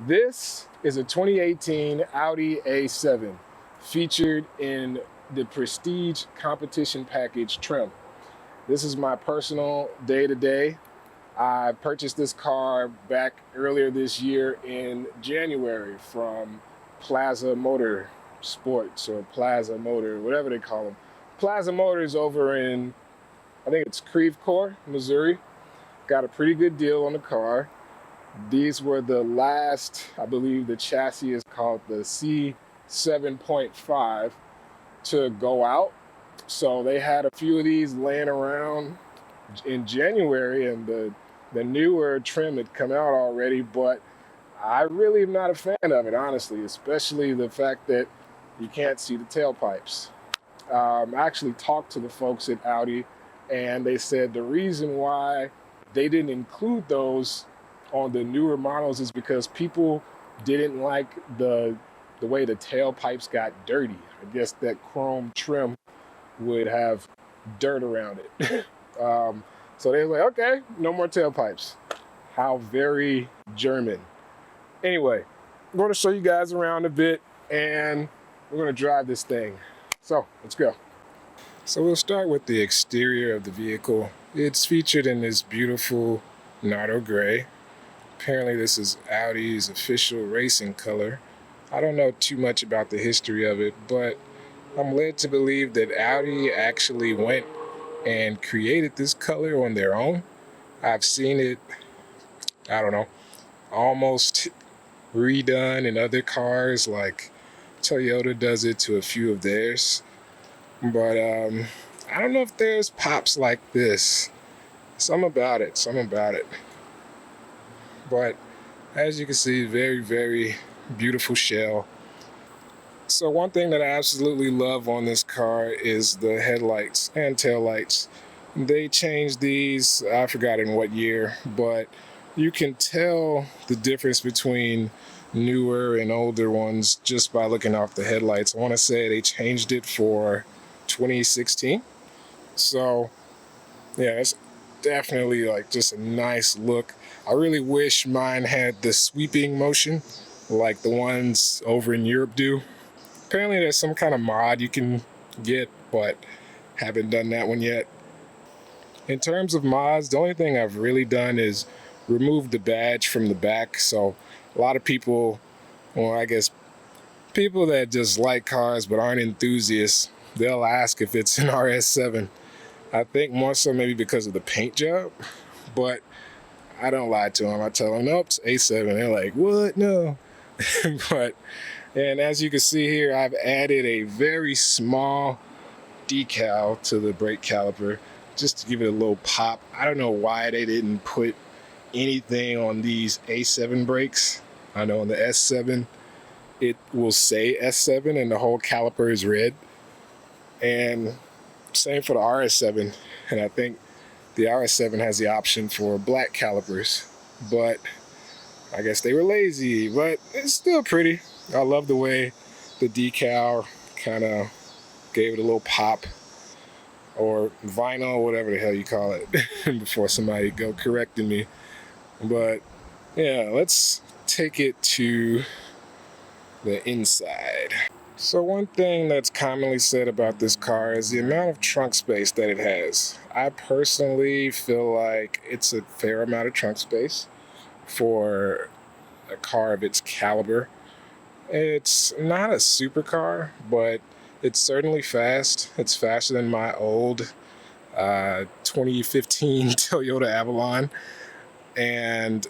This is a 2018 Audi A7 featured in the Prestige Competition Package trim. This is my personal day-to-day. I purchased this car back earlier this year in January from Plaza Motor Sports or Plaza Motor, whatever they call them. Plaza Motors over in, I think it's Creve Coeur, Missouri. Got a pretty good deal on the car. These were the last, I believe the chassis is called the C7.5 to go out. So they had a few of these laying around in January, and the newer trim had come out already, but I really am not a fan of it, honestly, especially the fact that you can't see the tailpipes. I actually talked to the folks at Audi, and they said the reason why they didn't include those on the newer models is because people didn't like the way the tailpipes got dirty. I guess that chrome trim would have dirt around it. So they were like, okay, no more tailpipes. How very German. Anyway, I'm going to show you guys around a bit, and we're going to drive this thing. So let's go. So we'll start with the exterior of the vehicle. It's featured in this beautiful Nardo gray. Apparently this is Audi's official racing color. I don't know too much about the history of it, but I'm led to believe that Audi actually went and created this color on their own. I've seen it, I don't know, almost redone in other cars, like Toyota does it to a few of theirs. But I don't know if there's pops like this. Something about it. But as you can see, very, very beautiful shell. So one thing that I absolutely love on this car is the headlights and taillights. They changed these, I forgot in what year, but you can tell the difference between newer and older ones just by looking off the headlights. I want to say they changed it for 2016. So yeah, it's definitely like just a nice look. I really wish mine had the sweeping motion like the ones over in Europe do. Apparently there's some kind of mod you can get, but haven't done that one yet. In terms of mods, the only thing I've really done is remove the badge from the back. So a lot of people, well, I guess people that just like cars but aren't enthusiasts, they'll ask if it's an RS7. I think more so maybe because of the paint job, but I don't lie to them. I tell them, nope, it's A7. They're like, what? No. And as you can see here, I've added a very small decal to the brake caliper just to give it a little pop. I don't know why they didn't put anything on these A7 brakes. I know on the S7, it will say S7 and the whole caliper is red. And same for the RS7. And I think the RS7 has the option for black calipers, but I guess they were lazy, but it's still pretty. I love the way the decal kind of gave it a little pop, or vinyl, whatever the hell you call it, before somebody go correcting me. But yeah, let's take it to the inside. So one thing that's commonly said about this car is the amount of trunk space that it has. I personally feel like it's a fair amount of trunk space for a car of its caliber. It's not a supercar, but it's certainly fast. It's faster than my old 2015 Toyota Avalon. And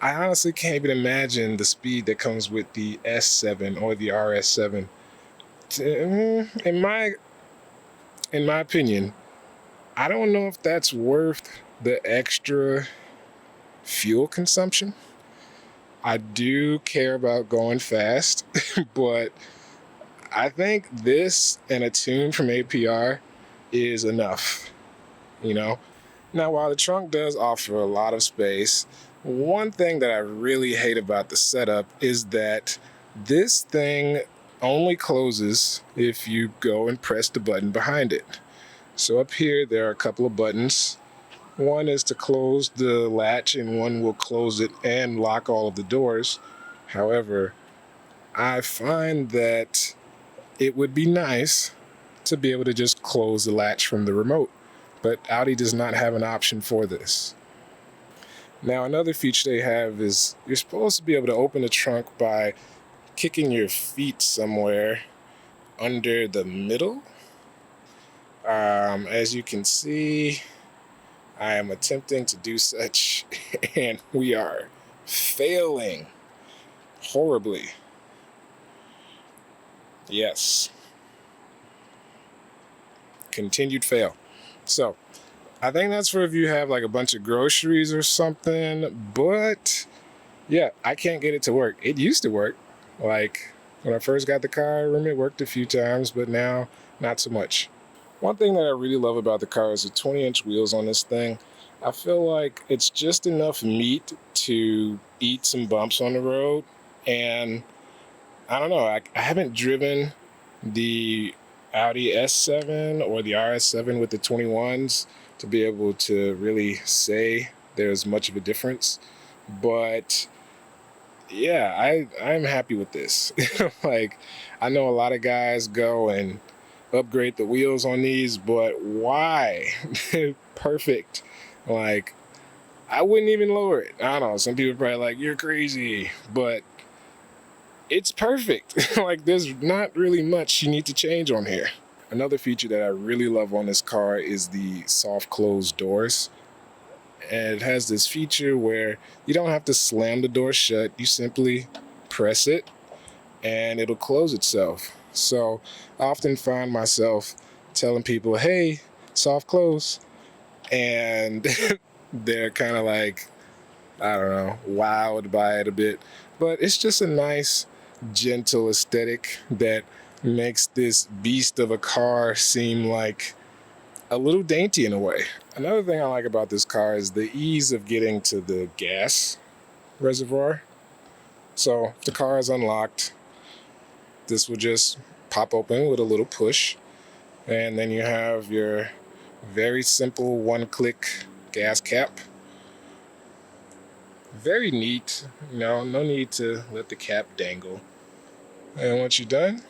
I honestly can't even imagine the speed that comes with the S7 or the RS7. In my opinion, I don't know if that's worth the extra fuel consumption. I do care about going fast, but I think this and a tune from APR is enough, you know? Now, while the trunk does offer a lot of space, one thing that I really hate about the setup is that this thing only closes if you go and press the button behind it. So up here, there are a couple of buttons. One is to close the latch, and one will close it and lock all of the doors. However, I find that it would be nice to be able to just close the latch from the remote, but Audi does not have an option for this. Now, another feature they have is you're supposed to be able to open the trunk by kicking your feet somewhere under the middle. As you can see, I am attempting to do such, and we are failing horribly. Yes, continued fail. So, I think that's for if you have like a bunch of groceries or something, but yeah, I can't get it to work. It used to work. Like when I first got the car, I remember it worked a few times, but now not so much. One thing that I really love about the car is the 20-inch wheels on this thing. I feel like it's just enough meat to eat some bumps on the road. And I don't know, I haven't driven the Audi S7 or the RS7 with the 21s to be able to really say there's much of a difference. But yeah, I'm happy with this. Like, I know a lot of guys go and upgrade the wheels on these, but why? Perfect. Like, I wouldn't even lower it. I don't know, some people are probably like, you're crazy, but it's perfect. Like, there's not really much you need to change on here. Another feature that I really love on this car is the soft close doors. And it has this feature where you don't have to slam the door shut. You simply press it and it'll close itself. So I often find myself telling people, hey, soft close. And they're kind of like, I don't know, wowed by it a bit. But it's just a nice, gentle aesthetic that makes this beast of a car seem like a little dainty in a way. Another thing I like about this car is the ease of getting to the gas reservoir. So if the car is unlocked, this will just pop open with a little push, and then you have your very simple one-click gas cap. Very neat, no need to let the cap dangle. And once you're done,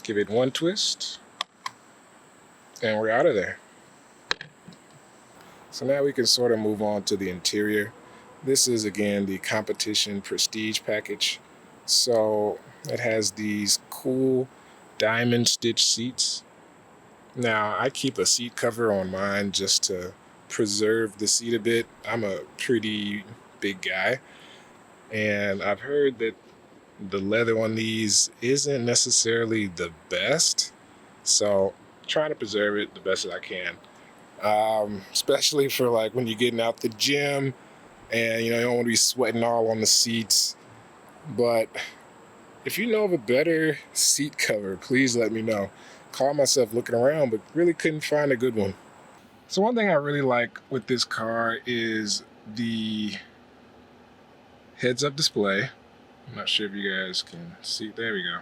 give it one twist, and we're out of there. So now we can sort of move on to the interior. This is, again, the Competition Prestige package. So it has these cool diamond stitch seats. Now, I keep a seat cover on mine just to preserve the seat a bit. I'm a pretty big guy, and I've heard that the leather on these isn't necessarily the best. So trying to preserve it the best that I can. Especially for like when you're getting out the gym and you don't want to be sweating all on the seats. But if you know of a better seat cover, please let me know. Caught myself looking around, but really couldn't find a good one. So one thing I really like with this car is the heads-up display. I'm not sure if you guys can see. There we go.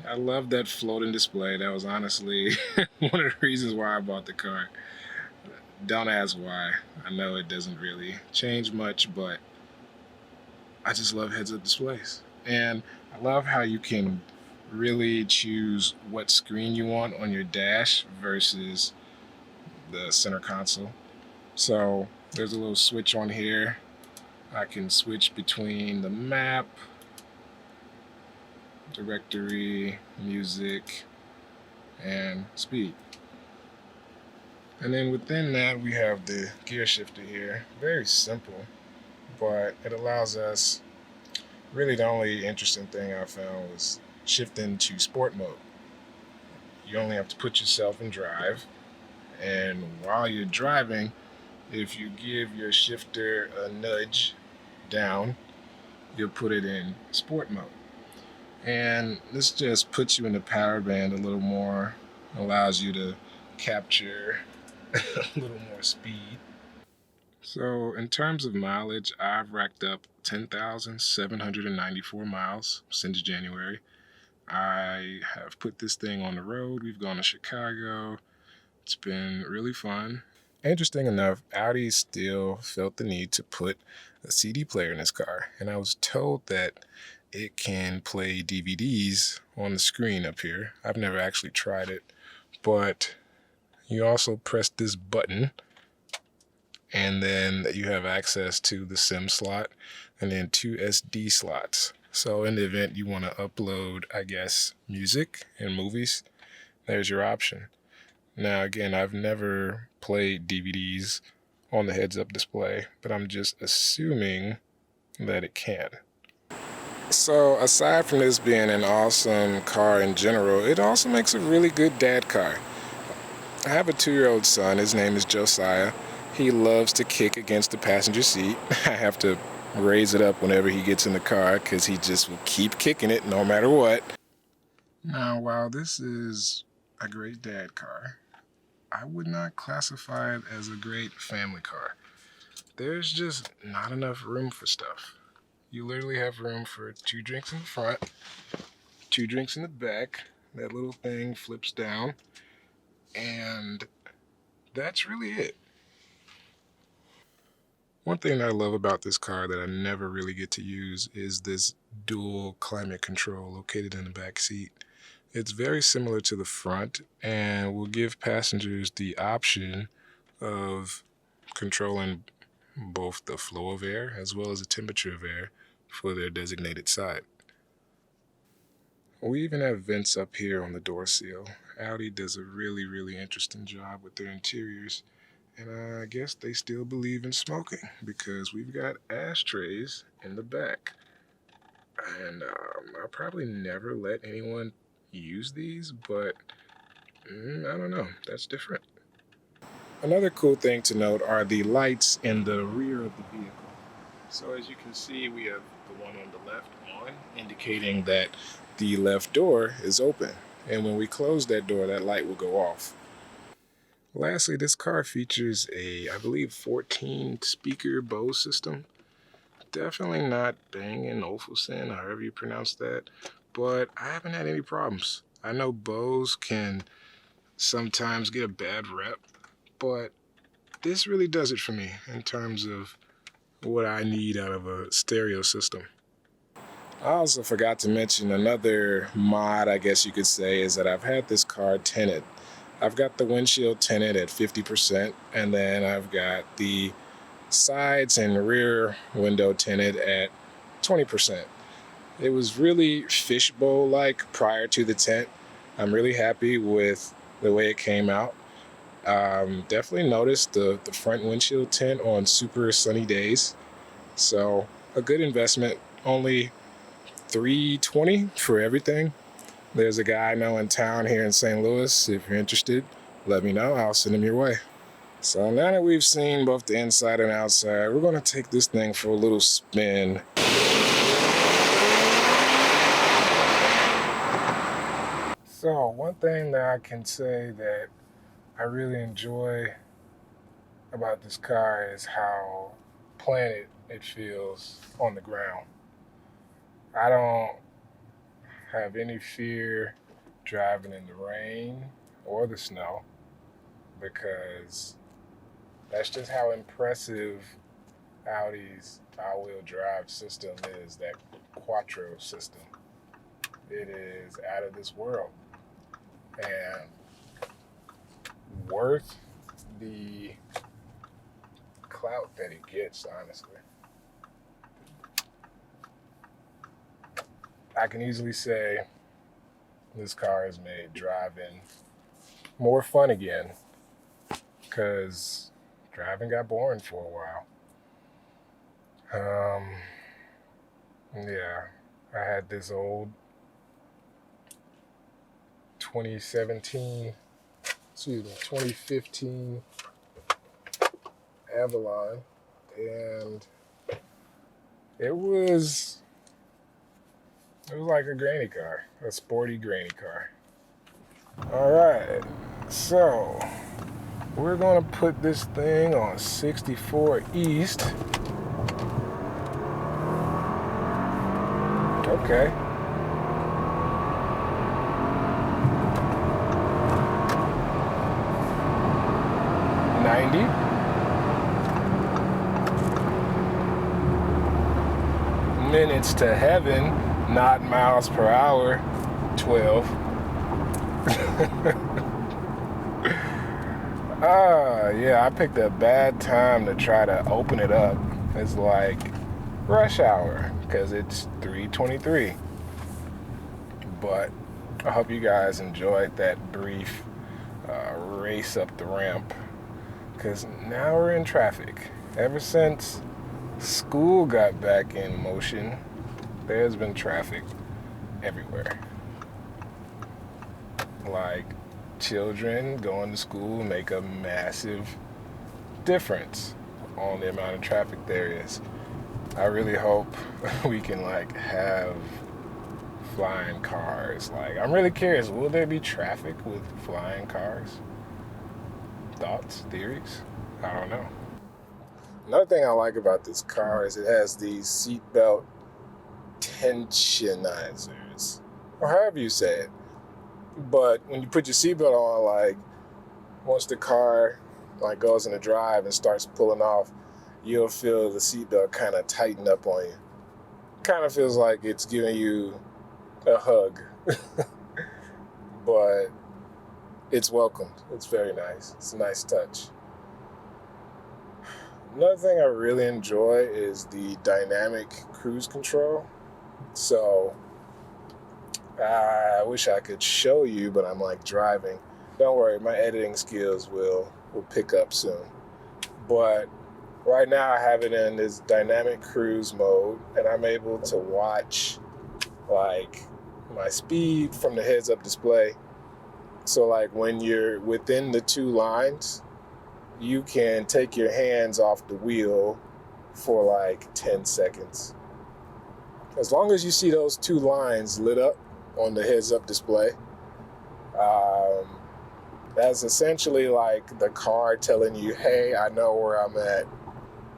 I love that floating display. That was honestly one of the reasons why I bought the car. Don't ask why. I know it doesn't really change much, but I just love heads-up displays. And I love how you can really choose what screen you want on your dash versus the center console. So there's a little switch on here. I can switch between the map, directory, music, and speed. And then within that, we have the gear shifter here. Very simple, but it allows us, really the only interesting thing I found was shifting to sport mode. You only have to put yourself in drive, and while you're driving, if you give your shifter a nudge down, you'll put it in sport mode. And this just puts you in the power band a little more, allows you to capture a little more speed. So in terms of mileage, I've racked up 10,794 miles since January. I have put this thing on the road. We've gone to Chicago. It's been really fun. Interesting enough, Audi still felt the need to put a CD player in his car, and I was told that it can play DVDs on the screen up here. I've never actually tried it, but you also press this button, and then you have access to the SIM slot and then 2 SD slots. So in the event you want to upload, I guess, music and movies, there's your option. Now, again, I've never played DVDs on the heads-up display, but I'm just assuming that it can. So aside from this being an awesome car in general, it also makes a really good dad car. I have a 2-year-old son. His name is Josiah. He loves to kick against the passenger seat. I have to raise it up whenever he gets in the car because he just will keep kicking it no matter what. Now, while this is a great dad car, I would not classify it as a great family car. There's just not enough room for stuff. You literally have room for 2 drinks in the front, 2 drinks in the back. That little thing flips down, and that's really it. One thing that I love about this car that I never really get to use is this dual climate control located in the back seat. It's very similar to the front and will give passengers the option of controlling both the flow of air as well as the temperature of air for their designated side. We even have vents up here on the door seal. Audi does a really, really interesting job with their interiors, and I guess they still believe in smoking because we've got ashtrays in the back. And I'll probably never let anyone use these, but I don't know, that's different. Another cool thing to note are the lights in the rear of the vehicle. So as you can see, we have the one on the left on, indicating that the left door is open. And when we close that door, that light will go off. Lastly, this car features a, I believe, 14 speaker Bose system. Definitely not Bang & Olufsen, however you pronounce that, but I haven't had any problems. I know Bose can sometimes get a bad rep, but this really does it for me in terms of what I need out of a stereo system. I also forgot to mention another mod, I guess you could say, is that I've had this car tinted. I've got the windshield tinted at 50%, and then I've got the sides and rear window tinted at 20%. It was really fishbowl-like prior to the tint. I'm really happy with the way it came out. Definitely noticed the front windshield tint on super sunny days. So a good investment, only $320 for everything. There's a guy I know in town here in St. Louis. If you're interested, let me know. I'll send him your way. So now that we've seen both the inside and outside, we're going to take this thing for a little spin. So one thing that I can say that I really enjoy about this car is how planted it feels on the ground. I don't have any fear driving in the rain or the snow because that's just how impressive Audi's all-wheel drive system is, that Quattro system. It is out of this world and worth the clout that it gets, honestly. I can easily say this car has made driving more fun again because driving got boring for a while. Yeah, I had this old 2015 Avalon, and it was like a granny car, a sporty granny car. All right, so we're gonna put this thing on 64 East. Okay. $90. minutes to heaven, not miles per hour. 12. Yeah, I picked a bad time to try to open it up. It's like rush hour because it's 3:23. But I hope you guys enjoyed that brief race up the ramp, because now we're in traffic. Ever since school got back in motion, there's been traffic everywhere. Like, children going to school make a massive difference on the amount of traffic there is. I really hope we can have flying cars. I'm really curious, will there be traffic with flying cars? Thoughts, theories? I don't know. Another thing I like about this car is it has these seatbelt tensionizers, or however you say it. But when you put your seatbelt on, once the car goes into drive and starts pulling off, you'll feel the seatbelt kind of tighten up on you. Kind of feels like it's giving you a hug. But it's welcomed. It's very nice. It's a nice touch. Another thing I really enjoy is the dynamic cruise control. So I wish I could show you, but I'm driving. Don't worry, my editing skills will pick up soon. But right now I have it in this dynamic cruise mode, and I'm able to watch my speed from the heads-up display. So when you're within the two lines, you can take your hands off the wheel for 10 seconds. As long as you see those two lines lit up on the heads-up display, that's essentially the car telling you, hey, I know where I'm at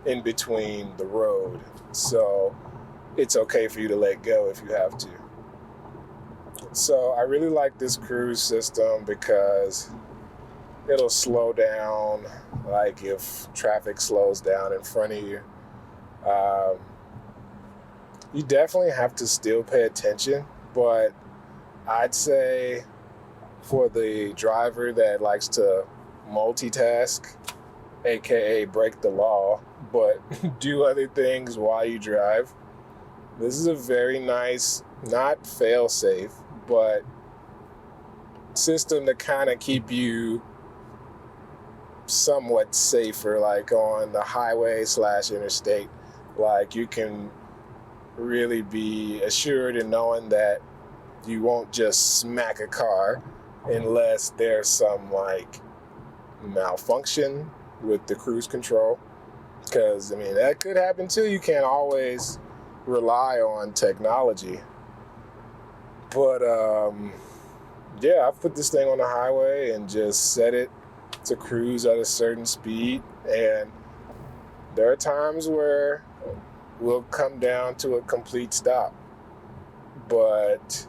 in between the road. So it's okay for you to let go if you have to. So I really like this cruise system because it'll slow down, if traffic slows down in front of you. You definitely have to still pay attention, but I'd say for the driver that likes to multitask, aka break the law, but do other things while you drive, this is a very nice, not fail-safe, but system to kind of keep you somewhat safer, on the highway / interstate. You can really be assured in knowing that you won't just smack a car unless there's some malfunction with the cruise control, because that could happen too. You can't always rely on technology. But yeah, I've put this thing on the highway and just set it to cruise at a certain speed, and there are times where we'll come down to a complete stop. But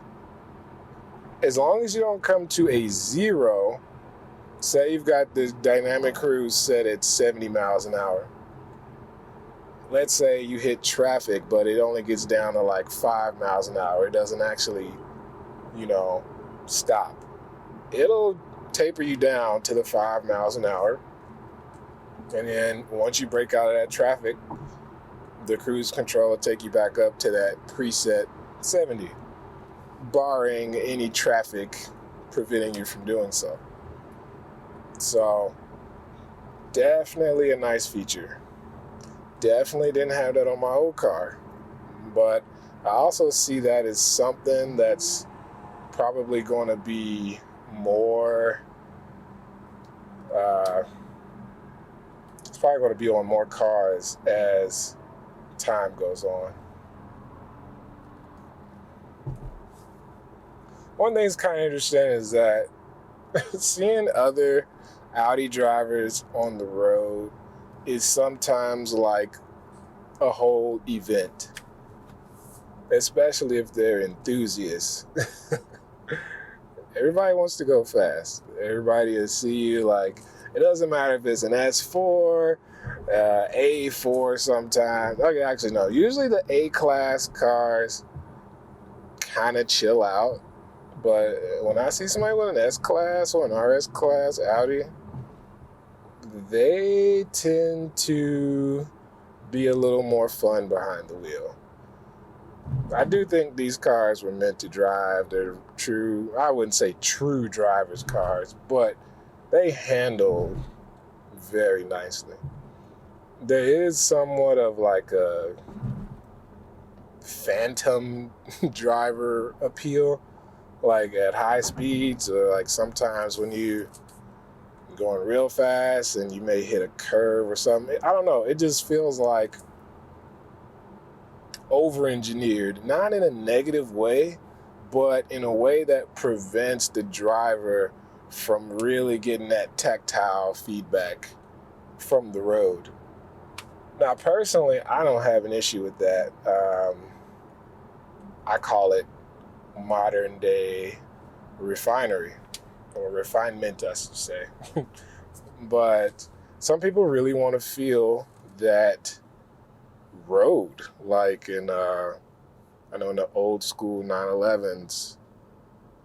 as long as you don't come to a zero, say you've got this dynamic cruise set at 70 miles an hour. Let's say you hit traffic, but it only gets down to 5 miles an hour. It doesn't actually, stop. It'll taper you down to the 5 miles an hour. And then once you break out of that traffic, the cruise control will take you back up to that preset 70, barring any traffic preventing you from doing so. So, definitely a nice feature. Definitely didn't have that on my old car. But I also see that as something that's probably going to be more, it's probably going to be on more cars as time goes on. One thing that's kind of interesting is that seeing other Audi drivers on the road is sometimes like a whole event, especially if they're enthusiasts. Everybody wants to go fast. Everybody will see you it doesn't matter if it's an S4, A4 sometimes. Okay, actually no. Usually the A-class cars kind of chill out, but when I see somebody with an S-class or an RS-class Audi, they tend to be a little more fun behind the wheel. I do think these cars were meant to drive. They're true, I wouldn't say true driver's cars, but they handle very nicely. There is somewhat of like a phantom driver appeal, like at high speeds, or like sometimes when you going real fast and you may hit a curve or something. I don't know. It just feels like over-engineered, not in a negative way, but in a way that prevents the driver from really getting that tactile feedback from the road. Now, personally, I don't have an issue with that. I call it modern day refinery, or refinement, I should say. But some people really want to feel that road, like in I know in the old school 911s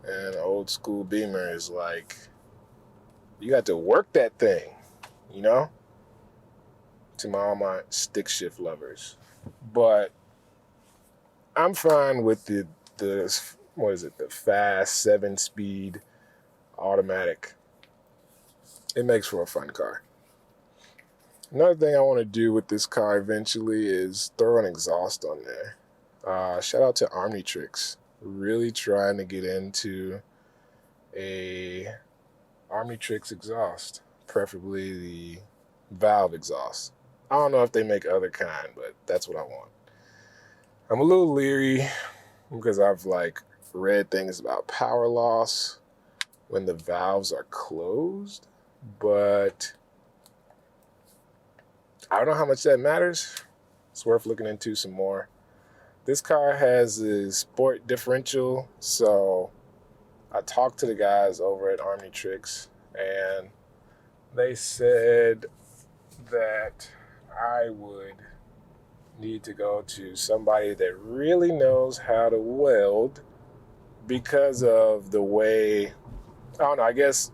and old school Beamers, like you got to work that thing, you know? To all my stick shift lovers. But I'm fine with the what is it, the fast 7-speed automatic. It makes for a fun car. Another thing I want to do with this car eventually is throw an exhaust on there. Shout out to Omnitrix. Really trying to get into a Omnitrix exhaust, preferably the valve exhaust. I don't know if they make other kind, but that's what I want. I'm a little leery because I've like read things about power loss when the valves are closed, but I don't know how much that matters. It's worth looking into some more. This car has a sport differential, so I talked to the guys over at Omnitrix, and they said that I would need to go to somebody that really knows how to weld, because of the way, I don't know, I guess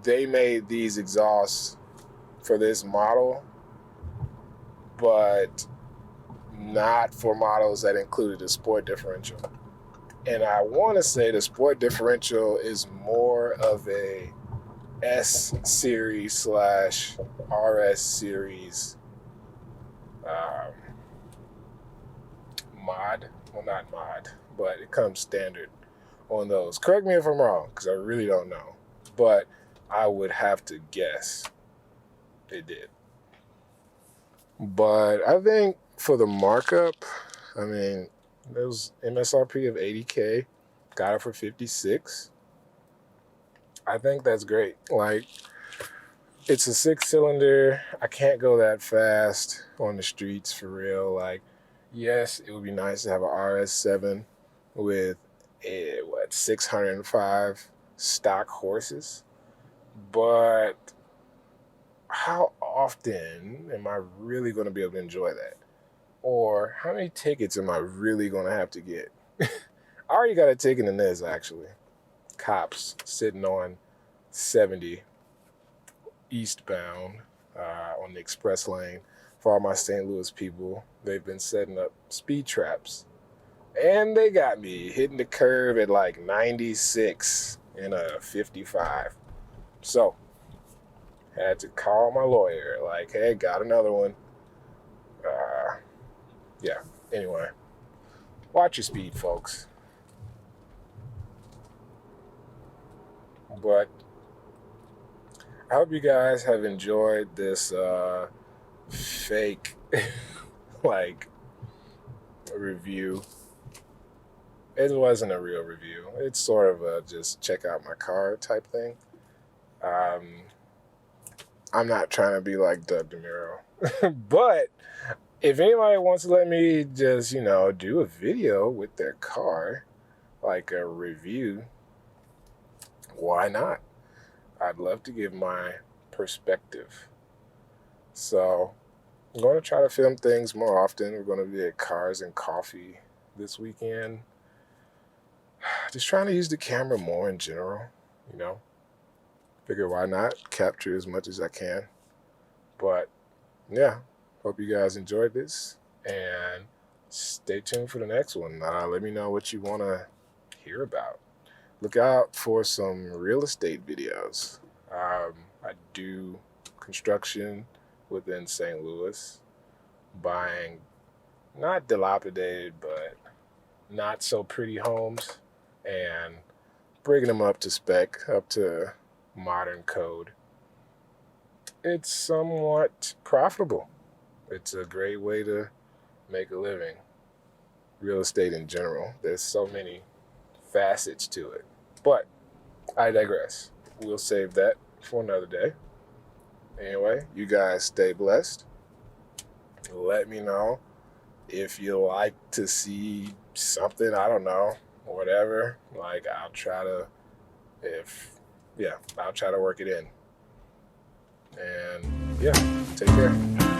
they made these exhausts for this model, but not for models that included a sport differential. And I want to say the sport differential is more of a S series / RS series mod. Well, not mod, but it comes standard on those. Correct me if I'm wrong, because I really don't know. But I would have to guess it did. But I think for the markup, I mean, there was MSRP of $80K, got it for $56. I think that's great. Like, it's a 6-cylinder. I can't go that fast on the streets for real. Like, yes, it would be nice to have an RS7 with 605 stock horses, but how often am I really going to be able to enjoy that? Or how many tickets am I really going to have to get? I already got a ticket in this, actually. Cops sitting on 70 eastbound on the express lane. For all my St. Louis people, they've been setting up speed traps. And they got me hitting the curve at like 96 in a 55. So, had to call my lawyer, like, hey, got another one. Yeah, anyway. Watch your speed, folks. But I hope you guys have enjoyed this fake like review. It wasn't a real review. It's sort of a just check out my car type thing. I'm not trying to be like Doug DeMuro. But if anybody wants to let me just, do a video with their car, like a review, why not? I'd love to give my perspective. So I'm going to try to film things more often. We're going to be at Cars and Coffee this weekend. Just trying to use the camera more in general, you know. Figure why not capture as much as I can. But yeah, hope you guys enjoyed this and stay tuned for the next one. Let me know what you want to hear about. Look out for some real estate videos. I do construction within St. Louis, buying not dilapidated, but not so pretty homes and bringing them up to spec, up to modern code. It's somewhat profitable. It's a great way to make a living. Real estate in general, there's so many facets to it. But I digress. We'll save that for another day. Anyway, you guys stay blessed. Let me know if you like to see something, I don't know, whatever. Like, I'll try to work it in. And yeah, take care.